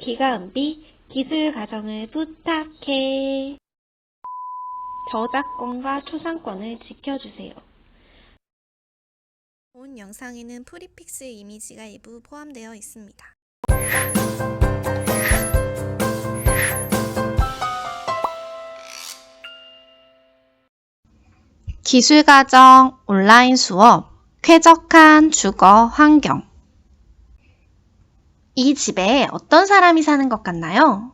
기가은비 기술 과정을 부탁해. 저작권과 초상권을 지켜주세요. 본 영상에는 프리픽스 이미지가 일부 포함되어 있습니다. 기술과정 온라인 수업 쾌적한 주거 환경. 이 집에 어떤 사람이 사는 것 같나요?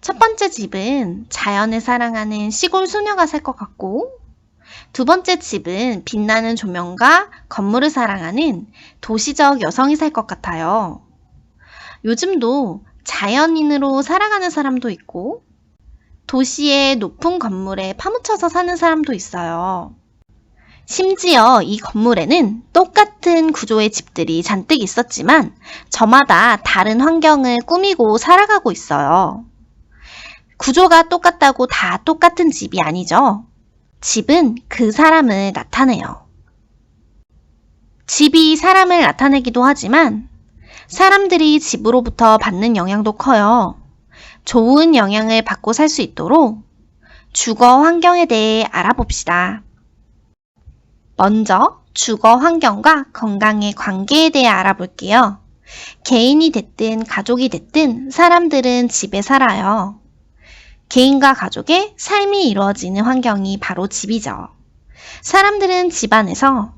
첫 번째 집은 자연을 사랑하는 시골 소녀가 살 것 같고, 두 번째 집은 빛나는 조명과 건물을 사랑하는 도시적 여성이 살 것 같아요. 요즘도 자연인으로 살아가는 사람도 있고, 도시의 높은 건물에 파묻혀서 사는 사람도 있어요. 심지어 이 건물에는 똑같은 구조의 집들이 잔뜩 있었지만 저마다 다른 환경을 꾸미고 살아가고 있어요. 구조가 똑같다고 다 똑같은 집이 아니죠. 집은 그 사람을 나타내요. 집이 사람을 나타내기도 하지만 사람들이 집으로부터 받는 영향도 커요. 좋은 영향을 받고 살 수 있도록 주거 환경에 대해 알아봅시다. 먼저 주거 환경과 건강의 관계에 대해 알아볼게요. 개인이 됐든 가족이 됐든 사람들은 집에 살아요. 개인과 가족의 삶이 이루어지는 환경이 바로 집이죠. 사람들은 집 안에서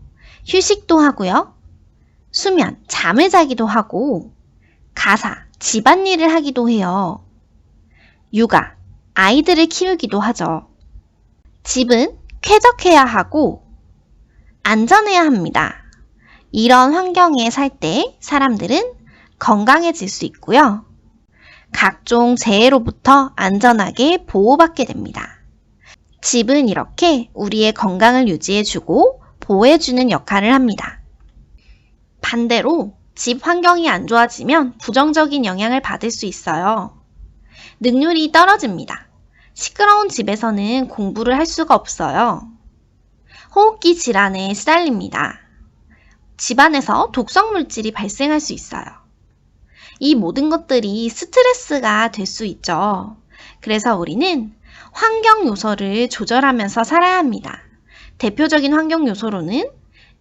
휴식도 하고요. 수면, 잠을 자기도 하고 가사, 집안일을 하기도 해요. 육아, 아이들을 키우기도 하죠. 집은 쾌적해야 하고 안전해야 합니다. 이런 환경에 살 때 사람들은 건강해질 수 있고요. 각종 재해로부터 안전하게 보호받게 됩니다. 집은 이렇게 우리의 건강을 유지해주고 보호해주는 역할을 합니다. 반대로 집 환경이 안 좋아지면 부정적인 영향을 받을 수 있어요. 능률이 떨어집니다. 시끄러운 집에서는 공부를 할 수가 없어요. 호흡기 질환에 시달립니다. 집안에서 독성 물질이 발생할 수 있어요. 이 모든 것들이 스트레스가 될 수 있죠. 그래서 우리는 환경 요소를 조절하면서 살아야 합니다. 대표적인 환경 요소로는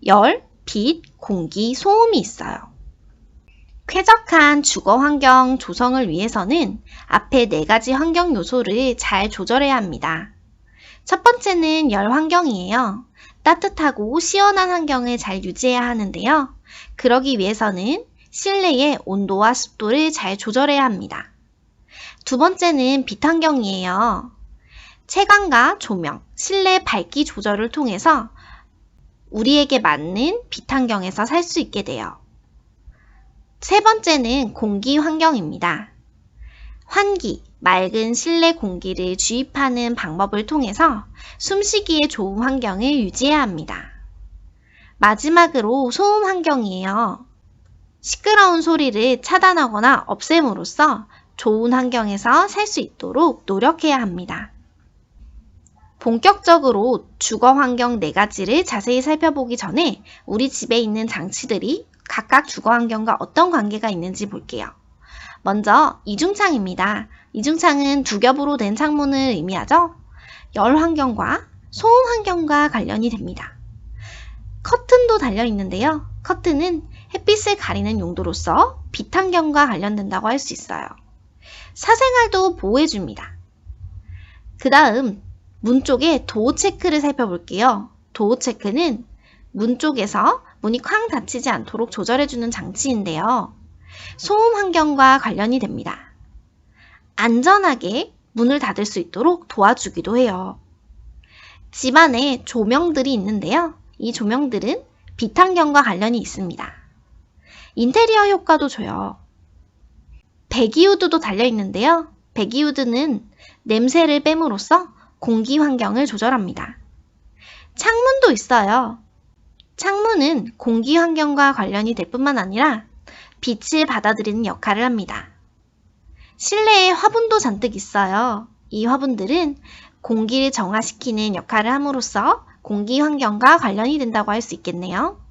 열, 빛, 공기, 소음이 있어요. 쾌적한 주거 환경 조성을 위해서는 앞에 4가지 환경 요소를 잘 조절해야 합니다. 첫 번째는 열 환경이에요. 따뜻하고 시원한 환경을 잘 유지해야 하는데요. 그러기 위해서는 실내의 온도와 습도를 잘 조절해야 합니다. 두 번째는 빛 환경이에요. 채광과 조명, 실내 밝기 조절을 통해서 우리에게 맞는 빛 환경에서 살 수 있게 돼요. 세 번째는 공기 환경입니다. 환기, 맑은 실내 공기를 주입하는 방법을 통해서 숨쉬기에 좋은 환경을 유지해야 합니다. 마지막으로 소음 환경이에요. 시끄러운 소리를 차단하거나 없앰으로써 좋은 환경에서 살 수 있도록 노력해야 합니다. 본격적으로 주거 환경 4가지를 자세히 살펴보기 전에 우리 집에 있는 장치들이 각각 주거 환경과 어떤 관계가 있는지 볼게요. 먼저 이중창입니다. 이중창은 두 겹으로 된 창문을 의미하죠. 열 환경과 소음 환경과 관련이 됩니다. 커튼도 달려 있는데요. 커튼은 햇빛을 가리는 용도로서 빛 환경과 관련된다고 할 수 있어요. 사생활도 보호해줍니다. 그 다음 문 쪽에 도어 체크를 살펴볼게요. 도어 체크는 문 쪽에서 문이 쾅 닫히지 않도록 조절해주는 장치인데요. 소음 환경과 관련이 됩니다. 안전하게 문을 닫을 수 있도록 도와주기도 해요. 집 안에 조명들이 있는데요. 이 조명들은 빛 환경과 관련이 있습니다. 인테리어 효과도 줘요. 배기우드도 달려 있는데요. 배기우드는 냄새를 뺨으로써 공기 환경을 조절합니다. 창문도 있어요. 창문은 공기 환경과 관련이 될 뿐만 아니라 빛을 받아들이는 역할을 합니다. 실내에 화분도 잔뜩 있어요. 이 화분들은 공기를 정화시키는 역할을 함으로써 공기 환경과 관련이 된다고 할 수 있겠네요.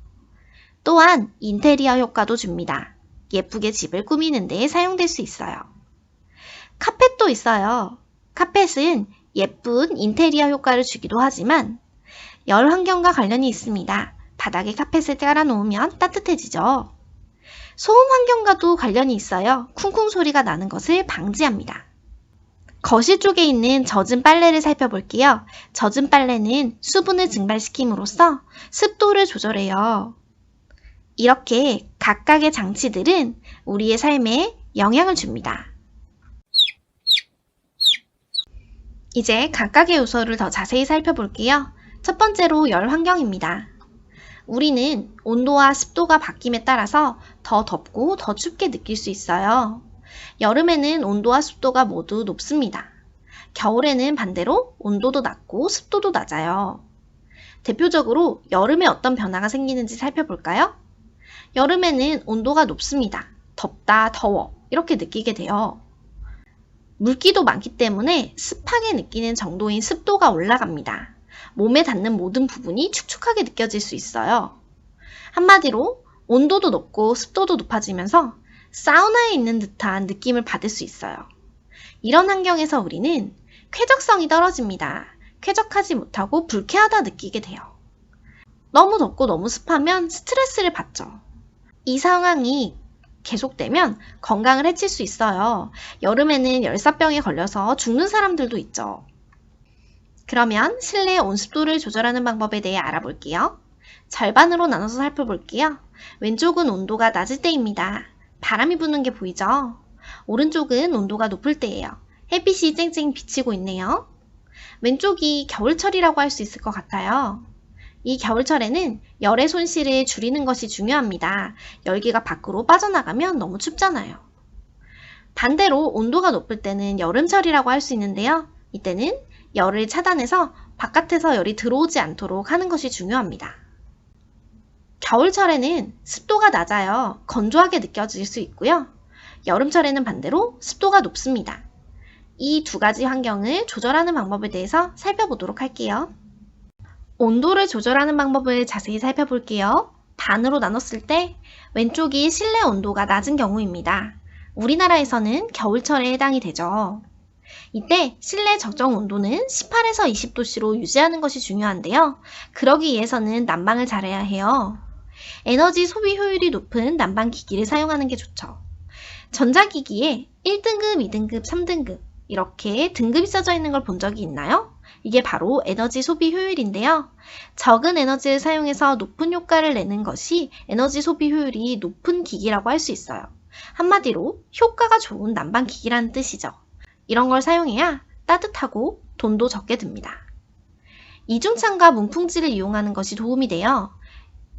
또한 인테리어 효과도 줍니다. 예쁘게 집을 꾸미는 데 사용될 수 있어요. 카펫도 있어요. 카펫은 예쁜 인테리어 효과를 주기도 하지만 열 환경과 관련이 있습니다. 바닥에 카펫을 깔아놓으면 따뜻해지죠. 소음 환경과도 관련이 있어요. 쿵쿵 소리가 나는 것을 방지합니다. 거실 쪽에 있는 젖은 빨래를 살펴볼게요. 젖은 빨래는 수분을 증발시킴으로써 습도를 조절해요. 이렇게 각각의 장치들은 우리의 삶에 영향을 줍니다. 이제 각각의 요소를 더 자세히 살펴볼게요. 첫 번째로 열 환경입니다. 우리는 온도와 습도가 바뀜에 따라서 더 덥고 더 춥게 느낄 수 있어요. 여름에는 온도와 습도가 모두 높습니다. 겨울에는 반대로 온도도 낮고 습도도 낮아요. 대표적으로 여름에 어떤 변화가 생기는지 살펴볼까요? 여름에는 온도가 높습니다. 덥다, 더워 이렇게 느끼게 돼요. 물기도 많기 때문에 습하게 느끼는 정도인 습도가 올라갑니다. 몸에 닿는 모든 부분이 축축하게 느껴질 수 있어요. 한마디로 온도도 높고 습도도 높아지면서 사우나에 있는 듯한 느낌을 받을 수 있어요. 이런 환경에서 우리는 쾌적성이 떨어집니다. 쾌적하지 못하고 불쾌하다 느끼게 돼요. 너무 덥고 너무 습하면 스트레스를 받죠. 이 상황이 계속되면 건강을 해칠 수 있어요. 여름에는 열사병에 걸려서 죽는 사람들도 있죠. 그러면 실내 온습도를 조절하는 방법에 대해 알아볼게요. 절반으로 나눠서 살펴볼게요. 왼쪽은 온도가 낮을 때입니다. 바람이 부는 게 보이죠? 오른쪽은 온도가 높을 때예요. 햇빛이 쨍쨍 비치고 있네요. 왼쪽이 겨울철이라고 할 수 있을 것 같아요. 이 겨울철에는 열의 손실을 줄이는 것이 중요합니다. 열기가 밖으로 빠져나가면 너무 춥잖아요. 반대로 온도가 높을 때는 여름철이라고 할 수 있는데요. 이때는 열을 차단해서 바깥에서 열이 들어오지 않도록 하는 것이 중요합니다. 겨울철에는 습도가 낮아요. 건조하게 느껴질 수 있고요. 여름철에는 반대로 습도가 높습니다. 이 두 가지 환경을 조절하는 방법에 대해서 살펴보도록 할게요. 온도를 조절하는 방법을 자세히 살펴볼게요. 반으로 나눴을 때 왼쪽이 실내 온도가 낮은 경우입니다. 우리나라에서는 겨울철에 해당이 되죠. 이때 실내 적정 온도는 18에서 20도씨로 유지하는 것이 중요한데요. 그러기 위해서는 난방을 잘해야 해요. 에너지 소비 효율이 높은 난방 기기를 사용하는 게 좋죠. 전자기기에 1등급, 2등급, 3등급 이렇게 등급이 써져 있는 걸 본 적이 있나요? 이게 바로 에너지 소비 효율인데요. 적은 에너지를 사용해서 높은 효과를 내는 것이 에너지 소비 효율이 높은 기기라고 할 수 있어요. 한마디로 효과가 좋은 난방 기기라는 뜻이죠. 이런 걸 사용해야 따뜻하고 돈도 적게 듭니다. 이중창과 문풍지를 이용하는 것이 도움이 돼요.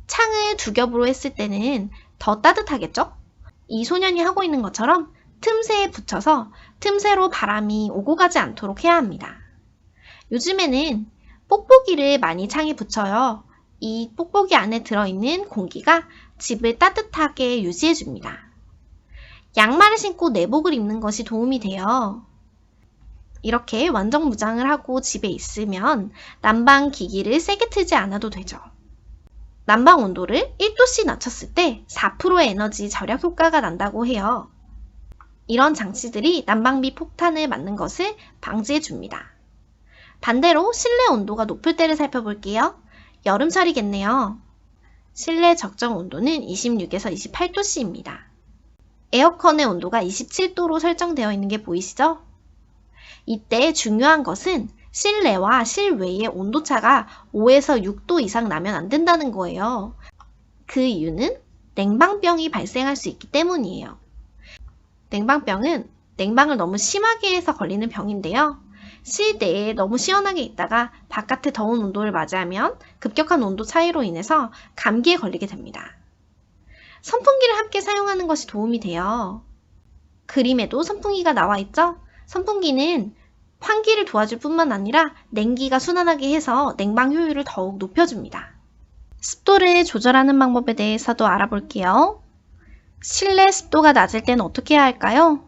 창을 두 겹으로 했을 때는 더 따뜻하겠죠? 이 소년이 하고 있는 것처럼 틈새에 붙여서 틈새로 바람이 오고 가지 않도록 해야 합니다. 요즘에는 뽁뽁이를 많이 창에 붙여요. 이 뽁뽁이 안에 들어있는 공기가 집을 따뜻하게 유지해줍니다. 양말을 신고 내복을 입는 것이 도움이 돼요. 이렇게 완전 무장을 하고 집에 있으면 난방 기기를 세게 틀지 않아도 되죠. 난방 온도를 1도씩 낮췄을 때 4%의 에너지 절약 효과가 난다고 해요. 이런 장치들이 난방비 폭탄을 맞는 것을 방지해 줍니다. 반대로 실내 온도가 높을 때를 살펴볼게요. 여름철이겠네요. 실내 적정 온도는 26에서 28도씨입니다. 에어컨의 온도가 27도로 설정되어 있는 게 보이시죠? 이때 중요한 것은 실내와 실외의 온도차가 5에서 6도 이상 나면 안 된다는 거예요. 그 이유는 냉방병이 발생할 수 있기 때문이에요. 냉방병은 냉방을 너무 심하게 해서 걸리는 병인데요. 실내에 너무 시원하게 있다가 바깥에 더운 온도를 맞이하면 급격한 온도 차이로 인해서 감기에 걸리게 됩니다. 선풍기를 함께 사용하는 것이 도움이 돼요. 그림에도 선풍기가 나와 있죠? 선풍기는 환기를 도와줄 뿐만 아니라 냉기가 순환하게 해서 냉방 효율을 더욱 높여줍니다. 습도를 조절하는 방법에 대해서도 알아볼게요. 실내 습도가 낮을 때는 어떻게 해야 할까요?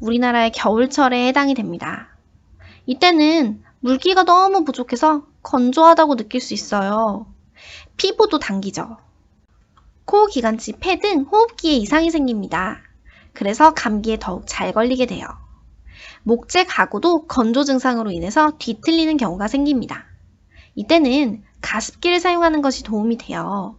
우리나라의 겨울철에 해당이 됩니다. 이때는 물기가 너무 부족해서 건조하다고 느낄 수 있어요. 피부도 당기죠. 코 기관지, 폐 등 호흡기에 이상이 생깁니다. 그래서 감기에 더욱 잘 걸리게 돼요. 목재 가구도 건조 증상으로 인해서 뒤틀리는 경우가 생깁니다. 이때는 가습기를 사용하는 것이 도움이 돼요.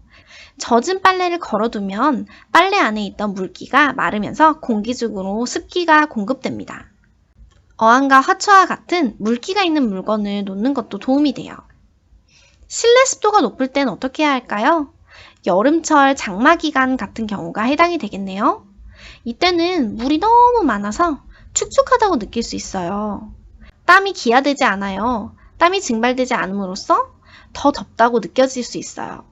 젖은 빨래를 걸어두면 빨래 안에 있던 물기가 마르면서 공기중으로 습기가 공급됩니다. 어항과 화초와 같은 물기가 있는 물건을 놓는 것도 도움이 돼요. 실내 습도가 높을 땐 어떻게 해야 할까요? 여름철 장마기간 같은 경우가 해당이 되겠네요. 이때는 물이 너무 많아서 축축하다고 느낄 수 있어요. 땀이 기화되지 않아요. 땀이 증발되지 않음으로써 더 덥다고 느껴질 수 있어요.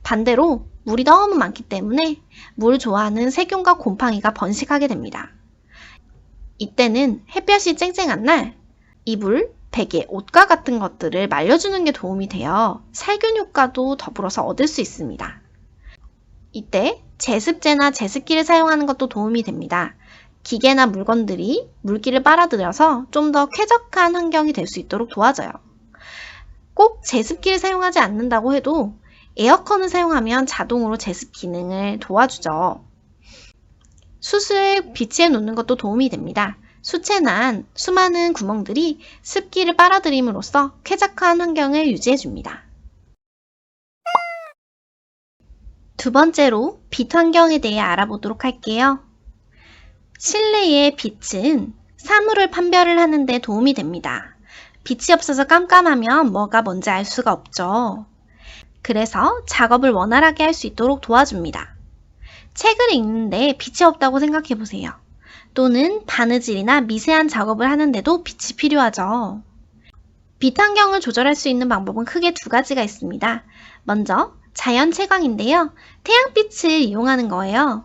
반대로 물이 너무 많기 때문에 물 좋아하는 세균과 곰팡이가 번식하게 됩니다. 이때는 햇볕이 쨍쨍한 날 이불, 베개, 옷과 같은 것들을 말려주는 게 도움이 되어 살균 효과도 더불어서 얻을 수 있습니다. 이때 제습제나 제습기를 사용하는 것도 도움이 됩니다. 기계나 물건들이 물기를 빨아들여서 좀 더 쾌적한 환경이 될 수 있도록 도와줘요. 꼭 제습기를 사용하지 않는다고 해도 에어컨을 사용하면 자동으로 제습 기능을 도와주죠. 숯을 비치해 놓는 것도 도움이 됩니다. 숯에 난 수많은 구멍들이 습기를 빨아들임으로써 쾌적한 환경을 유지해줍니다. 두 번째로 빛 환경에 대해 알아보도록 할게요. 실내의 빛은 사물을 판별을 하는 데 도움이 됩니다. 빛이 없어서 깜깜하면 뭐가 뭔지 알 수가 없죠. 그래서 작업을 원활하게 할 수 있도록 도와줍니다. 책을 읽는데 빛이 없다고 생각해 보세요. 또는 바느질이나 미세한 작업을 하는데도 빛이 필요하죠. 빛 환경을 조절할 수 있는 방법은 크게 두 가지가 있습니다. 먼저 자연 채광인데요. 태양빛을 이용하는 거예요.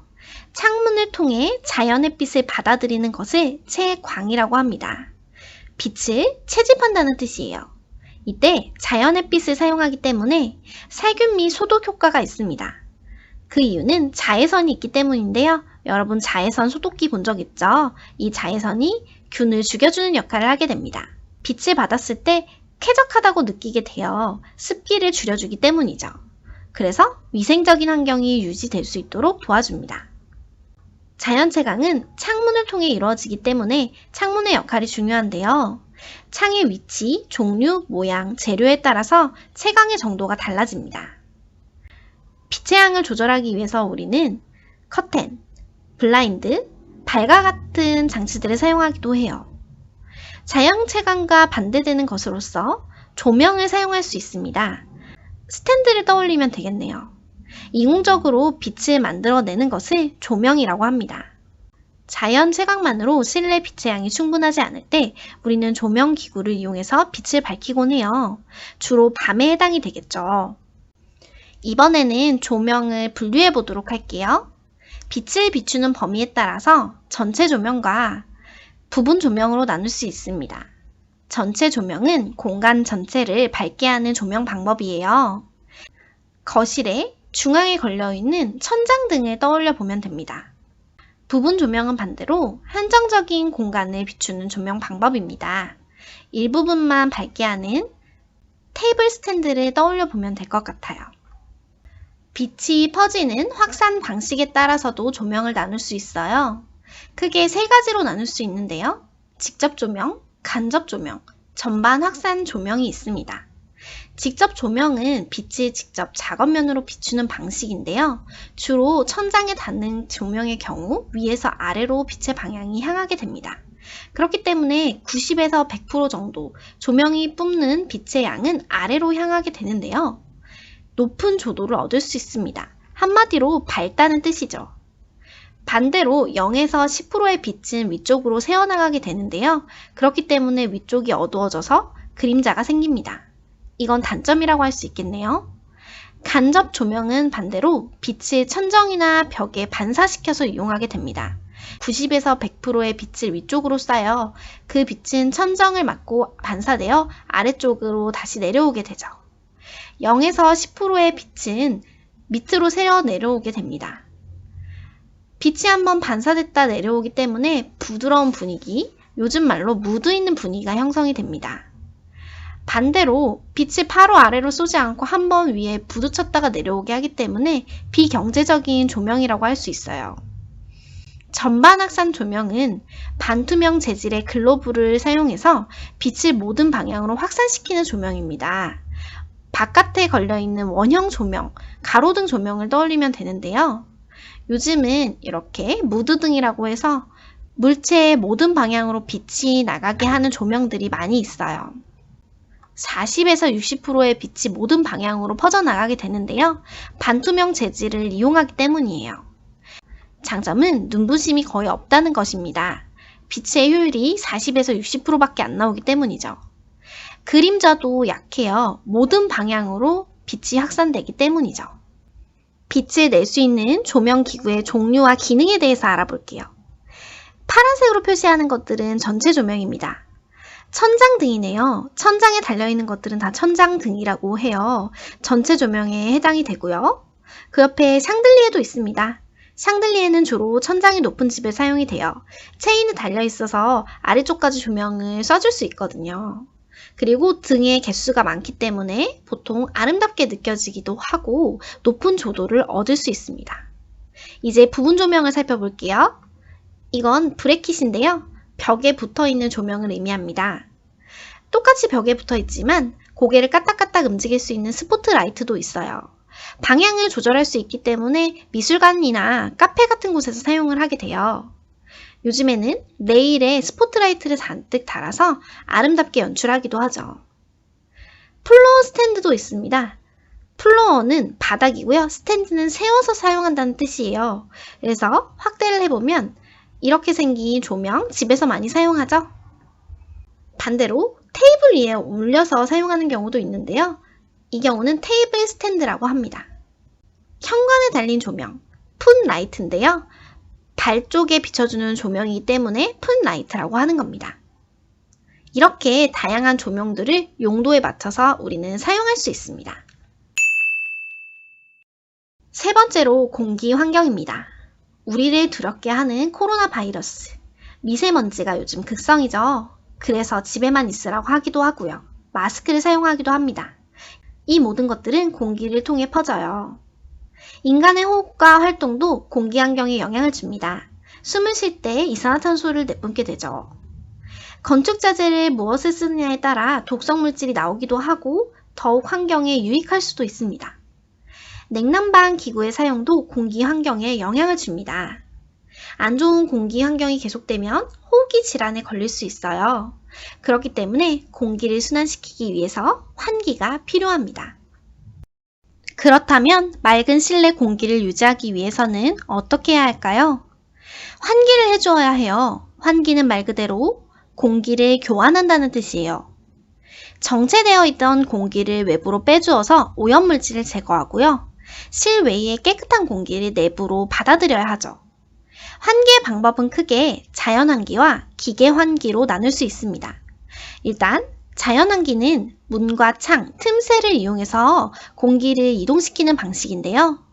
창문을 통해 자연 햇빛을 받아들이는 것을 채광이라고 합니다. 빛을 채집한다는 뜻이에요. 이때 자연 햇빛을 사용하기 때문에 살균 및 소독 효과가 있습니다. 그 이유는 자외선이 있기 때문인데요. 여러분 자외선 소독기 본 적 있죠? 이 자외선이 균을 죽여주는 역할을 하게 됩니다. 빛을 받았을 때 쾌적하다고 느끼게 되어 습기를 줄여주기 때문이죠. 그래서 위생적인 환경이 유지될 수 있도록 도와줍니다. 자연 채광은 창문을 통해 이루어지기 때문에 창문의 역할이 중요한데요. 창의 위치, 종류, 모양, 재료에 따라서 채광의 정도가 달라집니다. 빛의 양을 조절하기 위해서 우리는 커튼, 블라인드, 발과 같은 장치들을 사용하기도 해요. 자연 채광과 반대되는 것으로서 조명을 사용할 수 있습니다. 스탠드를 떠올리면 되겠네요. 인공적으로 빛을 만들어내는 것을 조명이라고 합니다. 자연 채광만으로 실내 빛의 양이 충분하지 않을 때 우리는 조명 기구를 이용해서 빛을 밝히곤 해요. 주로 밤에 해당이 되겠죠. 이번에는 조명을 분류해 보도록 할게요. 빛을 비추는 범위에 따라서 전체 조명과 부분 조명으로 나눌 수 있습니다. 전체 조명은 공간 전체를 밝게 하는 조명 방법이에요. 거실에 중앙에 걸려있는 천장등을 떠올려 보면 됩니다. 부분 조명은 반대로 한정적인 공간을 비추는 조명 방법입니다. 일부분만 밝게 하는 테이블 스탠드를 떠올려 보면 될 것 같아요. 빛이 퍼지는 확산 방식에 따라서도 조명을 나눌 수 있어요. 크게 세 가지로 나눌 수 있는데요. 직접 조명, 간접 조명, 전반 확산 조명이 있습니다. 직접 조명은 빛을 직접 작업면으로 비추는 방식인데요. 주로 천장에 닿는 조명의 경우 위에서 아래로 빛의 방향이 향하게 됩니다. 그렇기 때문에 90에서 100% 정도 조명이 뿜는 빛의 양은 아래로 향하게 되는데요. 높은 조도를 얻을 수 있습니다. 한마디로 밝다는 뜻이죠. 반대로 0에서 10%의 빛은 위쪽으로 새어나가게 되는데요. 그렇기 때문에 위쪽이 어두워져서 그림자가 생깁니다. 이건 단점이라고 할 수 있겠네요. 간접 조명은 반대로 빛을 천정이나 벽에 반사시켜서 이용하게 됩니다. 90에서 100%의 빛을 위쪽으로 쏴요. 그 빛은 천정을 맞고 반사되어 아래쪽으로 다시 내려오게 되죠. 0에서 10%의 빛은 밑으로 새어 내려오게 됩니다. 빛이 한번 반사됐다 내려오기 때문에 부드러운 분위기, 요즘 말로 무드 있는 분위기가 형성이 됩니다. 반대로 빛을 바로 아래로 쏘지 않고 한 번 위에 부딪혔다가 내려오게 하기 때문에 비경제적인 조명이라고 할 수 있어요. 전반 확산 조명은 반투명 재질의 글로브를 사용해서 빛을 모든 방향으로 확산시키는 조명입니다. 바깥에 걸려있는 원형 조명, 가로등 조명을 떠올리면 되는데요. 요즘은 이렇게 무드등이라고 해서 물체의 모든 방향으로 빛이 나가게 하는 조명들이 많이 있어요. 40에서 60%의 빛이 모든 방향으로 퍼져나가게 되는데요. 반투명 재질을 이용하기 때문이에요. 장점은 눈부심이 거의 없다는 것입니다. 빛의 효율이 40에서 60%밖에 안 나오기 때문이죠. 그림자도 약해요. 모든 방향으로 빛이 확산되기 때문이죠. 빛을 낼 수 있는 조명 기구의 종류와 기능에 대해서 알아볼게요. 파란색으로 표시하는 것들은 전체 조명입니다. 천장등이네요. 천장에 달려있는 것들은 다 천장등이라고 해요. 전체 조명에 해당이 되고요. 그 옆에 샹들리에도 있습니다. 샹들리에는 주로 천장이 높은 집에 사용이 돼요. 체인이 달려있어서 아래쪽까지 조명을 쏴줄 수 있거든요. 그리고 등의 개수가 많기 때문에 보통 아름답게 느껴지기도 하고 높은 조도를 얻을 수 있습니다. 이제 부분 조명을 살펴볼게요. 이건 브래킷인데요. 벽에 붙어있는 조명을 의미합니다. 똑같이 벽에 붙어있지만 고개를 까딱까딱 움직일 수 있는 스포트라이트도 있어요. 방향을 조절할 수 있기 때문에 미술관이나 카페 같은 곳에서 사용을 하게 돼요. 요즘에는 레일에 스포트라이트를 잔뜩 달아서 아름답게 연출하기도 하죠. 플로어 스탠드도 있습니다. 플로어는 바닥이고요. 스탠드는 세워서 사용한다는 뜻이에요. 그래서 확대를 해보면 이렇게 생긴 조명 집에서 많이 사용하죠. 반대로 테이블 위에 올려서 사용하는 경우도 있는데요. 이 경우는 테이블 스탠드라고 합니다. 현관에 달린 조명, 푼라이트인데요. 발 쪽에 비춰주는 조명이기 때문에 푼라이트라고 하는 겁니다. 이렇게 다양한 조명들을 용도에 맞춰서 우리는 사용할 수 있습니다. 세 번째로 공기 환경입니다. 우리를 두렵게 하는 코로나 바이러스, 미세먼지가 요즘 극성이죠. 그래서 집에만 있으라고 하기도 하고요. 마스크를 사용하기도 합니다. 이 모든 것들은 공기를 통해 퍼져요. 인간의 호흡과 활동도 공기 환경에 영향을 줍니다. 숨을 쉴 때 이산화탄소를 내뿜게 되죠. 건축 자재를 무엇을 쓰느냐에 따라 독성 물질이 나오기도 하고 더욱 환경에 유익할 수도 있습니다. 냉난방 기구의 사용도 공기 환경에 영향을 줍니다. 안 좋은 공기 환경이 계속되면 호흡기 질환에 걸릴 수 있어요. 그렇기 때문에 공기를 순환시키기 위해서 환기가 필요합니다. 그렇다면 맑은 실내 공기를 유지하기 위해서는 어떻게 해야 할까요? 환기를 해주어야 해요. 환기는 말 그대로 공기를 교환한다는 뜻이에요. 정체되어 있던 공기를 외부로 빼주어서 오염물질을 제거하고요. 실외의 깨끗한 공기를 내부로 받아들여야 하죠. 환기의 방법은 크게 자연환기와 기계환기로 나눌 수 있습니다. 일단 자연환기는 문과 창, 틈새를 이용해서 공기를 이동시키는 방식인데요.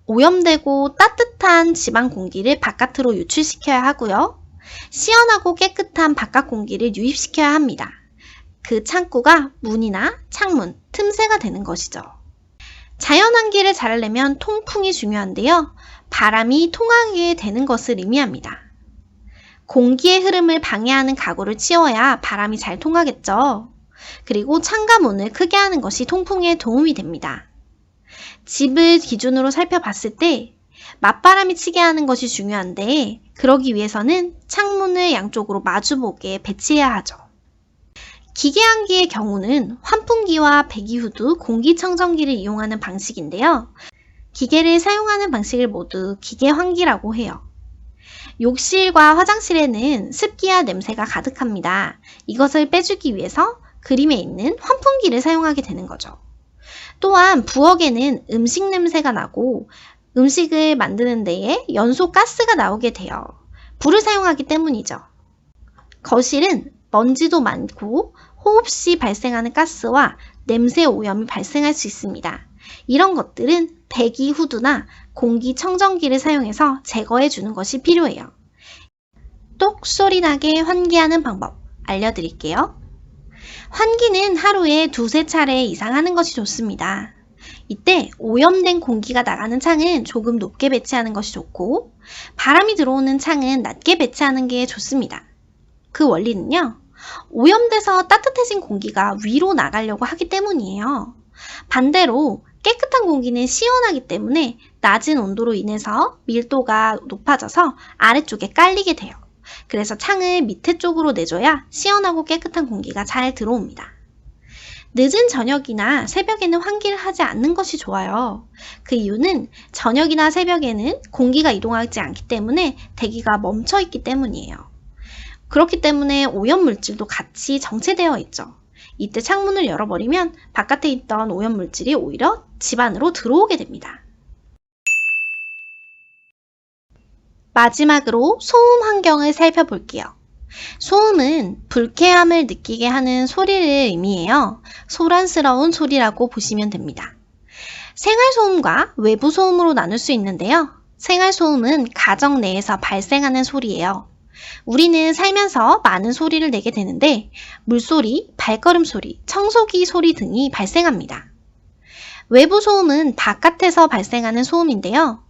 오염되고 따뜻한 지방 공기를 바깥으로 유출시켜야 하고요. 시원하고 깨끗한 바깥 공기를 유입시켜야 합니다. 그 창구가 문이나 창문, 틈새가 되는 것이죠. 자연환기를 잘하려면 통풍이 중요한데요. 바람이 통하게 되는 것을 의미합니다. 공기의 흐름을 방해하는 가구를 치워야 바람이 잘 통하겠죠. 그리고 창과 문을 크게 하는 것이 통풍에 도움이 됩니다. 집을 기준으로 살펴봤을 때 맞바람이 치게 하는 것이 중요한데 그러기 위해서는 창문을 양쪽으로 마주보게 배치해야 하죠. 기계환기의 경우는 환풍기와 배기후드, 공기청정기를 이용하는 방식인데요. 기계를 사용하는 방식을 모두 기계환기라고 해요. 욕실과 화장실에는 습기와 냄새가 가득합니다. 이것을 빼주기 위해서 그림에 있는 환풍기를 사용하게 되는 거죠. 또한 부엌에는 음식 냄새가 나고 음식을 만드는 데에 연소 가스가 나오게 돼요. 불을 사용하기 때문이죠. 거실은 먼지도 많고 호흡 시 발생하는 가스와 냄새 오염이 발생할 수 있습니다. 이런 것들은 배기 후드나 공기청정기를 사용해서 제거해 주는 것이 필요해요. 똑 소리 나게 환기하는 방법 알려드릴게요. 환기는 하루에 두세 차례 이상 하는 것이 좋습니다. 이때 오염된 공기가 나가는 창은 조금 높게 배치하는 것이 좋고 바람이 들어오는 창은 낮게 배치하는 게 좋습니다. 그 원리는요. 오염돼서 따뜻해진 공기가 위로 나가려고 하기 때문이에요. 반대로 깨끗한 공기는 시원하기 때문에 낮은 온도로 인해서 밀도가 높아져서 아래쪽에 깔리게 돼요. 그래서 창을 밑에 쪽으로 내줘야 시원하고 깨끗한 공기가 잘 들어옵니다. 늦은 저녁이나 새벽에는 환기를 하지 않는 것이 좋아요. 그 이유는 저녁이나 새벽에는 공기가 이동하지 않기 때문에 대기가 멈춰 있기 때문이에요. 그렇기 때문에 오염물질도 같이 정체되어 있죠. 이때 창문을 열어버리면 바깥에 있던 오염물질이 오히려 집 안으로 들어오게 됩니다. 마지막으로 소음 환경을 살펴볼게요. 소음은 불쾌함을 느끼게 하는 소리를 의미해요. 소란스러운 소리라고 보시면 됩니다. 생활소음과 외부소음으로 나눌 수 있는데요. 생활소음은 가정 내에서 발생하는 소리예요. 우리는 살면서 많은 소리를 내게 되는데 물소리, 발걸음 소리, 청소기 소리 등이 발생합니다. 외부소음은 바깥에서 발생하는 소음인데요.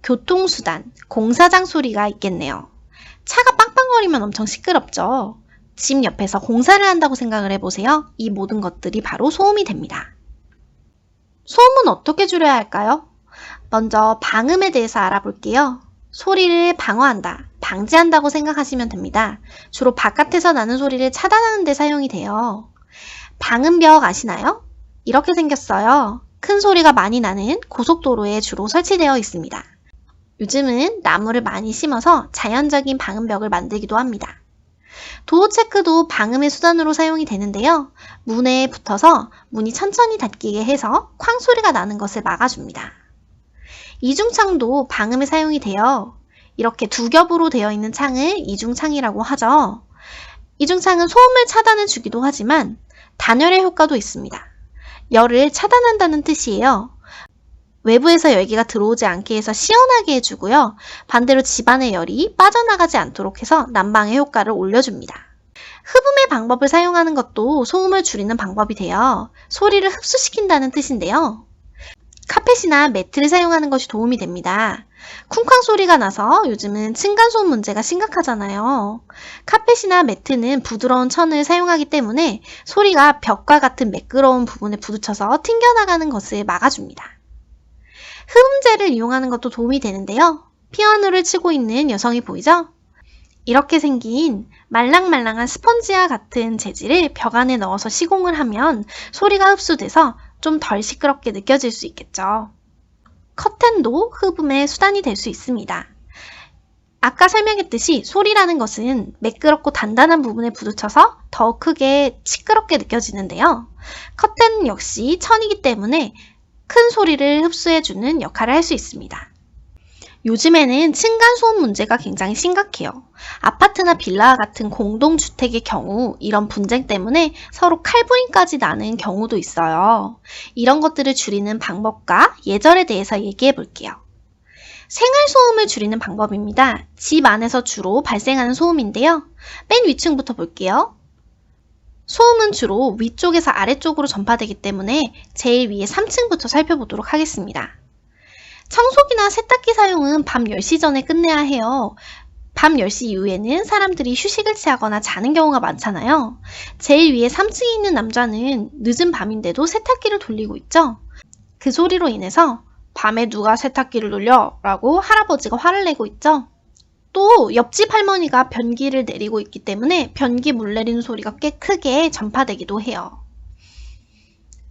교통수단, 공사장 소리가 있겠네요. 차가 빵빵거리면 엄청 시끄럽죠. 집 옆에서 공사를 한다고 생각을 해보세요. 이 모든 것들이 바로 소음이 됩니다. 소음은 어떻게 줄여야 할까요? 먼저 방음에 대해서 알아볼게요. 소리를 방어한다, 방지한다고 생각하시면 됩니다. 주로 바깥에서 나는 소리를 차단하는 데 사용이 돼요. 방음벽 아시나요? 이렇게 생겼어요. 큰 소리가 많이 나는 고속도로에 주로 설치되어 있습니다. 요즘은 나무를 많이 심어서 자연적인 방음벽을 만들기도 합니다. 도어 체크도 방음의 수단으로 사용이 되는데요. 문에 붙어서 문이 천천히 닫히게 해서 쾅 소리가 나는 것을 막아줍니다. 이중창도 방음에 사용이 돼요. 이렇게 두 겹으로 되어 있는 창을 이중창이라고 하죠. 이중창은 소음을 차단해 주기도 하지만 단열의 효과도 있습니다. 열을 차단한다는 뜻이에요. 외부에서 열기가 들어오지 않게 해서 시원하게 해주고요. 반대로 집안의 열이 빠져나가지 않도록 해서 난방의 효과를 올려줍니다. 흡음의 방법을 사용하는 것도 소음을 줄이는 방법이 돼요. 소리를 흡수시킨다는 뜻인데요. 카펫이나 매트를 사용하는 것이 도움이 됩니다. 쿵쾅 소리가 나서 요즘은 층간소음 문제가 심각하잖아요. 카펫이나 매트는 부드러운 천을 사용하기 때문에 소리가 벽과 같은 매끄러운 부분에 부딪혀서 튕겨나가는 것을 막아줍니다. 흡음재를 이용하는 것도 도움이 되는데요. 피아노를 치고 있는 여성이 보이죠? 이렇게 생긴 말랑말랑한 스펀지와 같은 재질을 벽 안에 넣어서 시공을 하면 소리가 흡수돼서 좀 덜 시끄럽게 느껴질 수 있겠죠. 커튼도 흡음의 수단이 될 수 있습니다. 아까 설명했듯이 소리라는 것은 매끄럽고 단단한 부분에 부딪혀서 더 크게 시끄럽게 느껴지는데요. 커튼 역시 천이기 때문에 큰 소리를 흡수해주는 역할을 할 수 있습니다. 요즘에는 층간소음 문제가 굉장히 심각해요. 아파트나 빌라와 같은 공동주택의 경우 이런 분쟁 때문에 서로 칼부림까지 나는 경우도 있어요. 이런 것들을 줄이는 방법과 예절에 대해서 얘기해 볼게요. 생활소음을 줄이는 방법입니다. 집 안에서 주로 발생하는 소음인데요. 맨 위층부터 볼게요. 소음은 주로 위쪽에서 아래쪽으로 전파되기 때문에 제일 위에 3층부터 살펴보도록 하겠습니다. 청소기나 세탁기 사용은 밤 10시 전에 끝내야 해요. 밤 10시 이후에는 사람들이 휴식을 취하거나 자는 경우가 많잖아요. 제일 위에 3층에 있는 남자는 늦은 밤인데도 세탁기를 돌리고 있죠. 그 소리로 인해서 밤에 누가 세탁기를 돌려? 라고 할아버지가 화를 내고 있죠. 또 옆집 할머니가 변기를 내리고 있기 때문에 변기 물 내리는 소리가 꽤 크게 전파되기도 해요.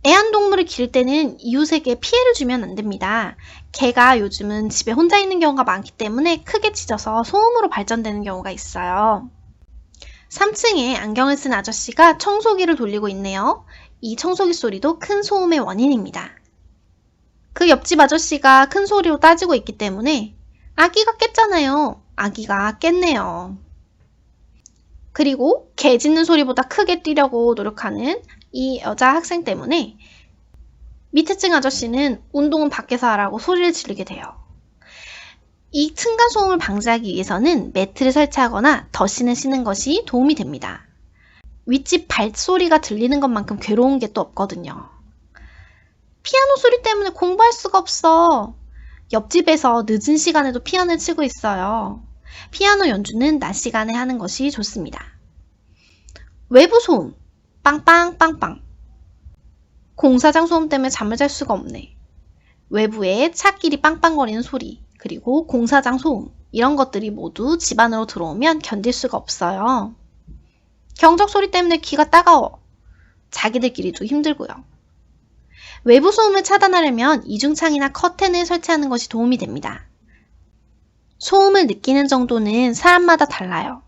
애완동물을 기를 때는 이웃에게 피해를 주면 안 됩니다. 개가 요즘은 집에 혼자 있는 경우가 많기 때문에 크게 짖어서 소음으로 발전되는 경우가 있어요. 3층에 안경을 쓴 아저씨가 청소기를 돌리고 있네요. 이 청소기 소리도 큰 소음의 원인입니다. 그 옆집 아저씨가 큰 소리로 따지고 있기 때문에 아기가 깼잖아요. 아기가 깼네요. 그리고 개 짖는 소리보다 크게 뛰려고 노력하는 이 여자 학생 때문에 밑에 층 아저씨는 운동은 밖에서 하라고 소리를 지르게 돼요. 이 층간소음을 방지하기 위해서는 매트를 설치하거나 더신을 씌는 것이 도움이 됩니다. 윗집 발소리가 들리는 것만큼 괴로운 게 또 없거든요. 피아노 소리 때문에 공부할 수가 없어. 옆집에서 늦은 시간에도 피아노를 치고 있어요. 피아노 연주는 낮 시간에 하는 것이 좋습니다. 외부 소음, 빵빵빵빵. 공사장 소음 때문에 잠을 잘 수가 없네. 외부에 차끼리 빵빵거리는 소리, 그리고 공사장 소음, 이런 것들이 모두 집 안으로 들어오면 견딜 수가 없어요. 경적 소리 때문에 귀가 따가워. 자기들끼리도 힘들고요. 외부 소음을 차단하려면 이중창이나 커튼을 설치하는 것이 도움이 됩니다. 소음을 느끼는 정도는 사람마다 달라요.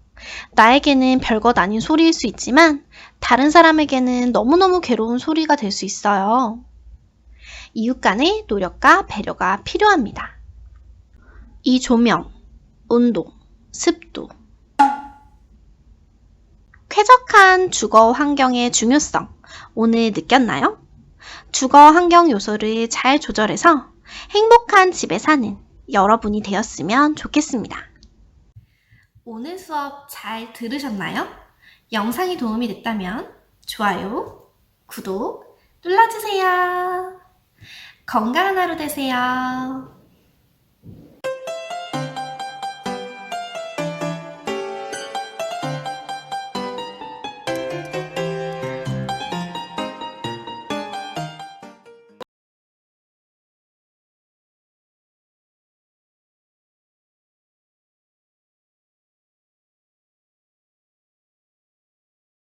나에게는 별것 아닌 소리일 수 있지만 다른 사람에게는 너무너무 괴로운 소리가 될 수 있어요. 이웃 간의 노력과 배려가 필요합니다. 이 조명, 온도, 습도. 쾌적한 주거 환경의 중요성, 오늘 느꼈나요? 주거 환경 요소를 잘 조절해서 행복한 집에 사는 여러분이 되었으면 좋겠습니다. 오늘 수업 잘 들으셨나요? 영상이 도움이 됐다면 좋아요, 구독 눌러주세요. 건강한 하루 되세요.